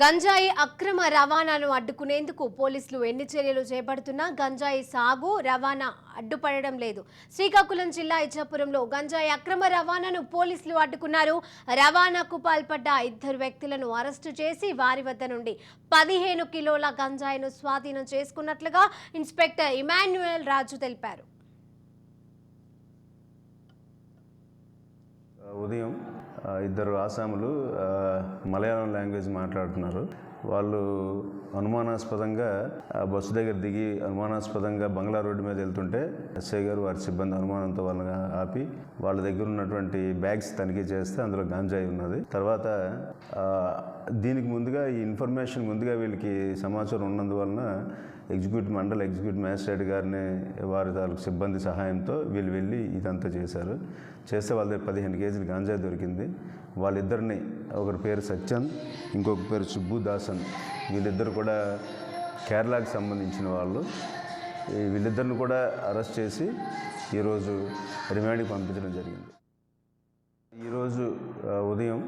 గంజాయి అక్రమ రవాణాను అడ్డుకునేందుకు పోలీసులు ఎన్ని చర్యలు చేపడుతున్నా గంజాయి సాగు రవాణా అడ్డుపడడం లేదు. శ్రీకాకుళం జిల్లా ఇచ్చాపురంలో గంజాయి అక్రమ రవాణాను పోలీసులు అడ్డుకున్నారు. రవాణాకు పాల్పడ్డ 2 వ్యక్తులను అరెస్టు చేసి వారి వద్ద నుండి 15 కిలోల గంజాయిను స్వాధీనం చేసుకున్నట్లుగా ఇన్స్పెక్టర్ ఇమాన్యుయల్ రాజు తెలిపారు. ఉదయం 2 ఆసాములు మలయాళం లాంగ్వేజ్ మాట్లాడుతున్నారు. వాళ్ళు అనుమానాస్పదంగా బస్సు దగ్గర దిగి అనుమానాస్పదంగా బంగ్లా రోడ్డు మీద వెళ్తుంటే ఎస్ఐ గారు వారి సిబ్బంది అనుమానంతో వాళ్ళని ఆపి వాళ్ళ దగ్గర ఉన్నటువంటి బ్యాగ్స్ తనిఖీ చేస్తే అందులో గాంజాయి ఉన్నది. తర్వాత దీనికి ముందుగా ఈ ఇన్ఫర్మేషన్ ముందుగా వీళ్ళకి సమాచారం ఉన్నందువలన మండల ఎగ్జిక్యూటివ్ మ్యాజిస్ట్రేట్ గారిని వారి తాలూకు సిబ్బంది సహాయంతో వీళ్ళు వెళ్ళి ఇదంతా చేశారు. చేస్తే వాళ్ళ దగ్గర 15 కేజీలు గాంజాయి దొరికింది. వాళ్ళిద్దరిని, ఒకరి పేరు సత్యన్, ఇంకొక పేరు సుబ్బు దాసన్, వీళ్ళిద్దరు కూడా కేరళకు సంబంధించిన వాళ్ళు. వీళ్ళిద్దరిని కూడా అరెస్ట్ చేసి ఈరోజు రిమాండ్కి పంపించడం జరిగింది. ఈరోజు ఉదయం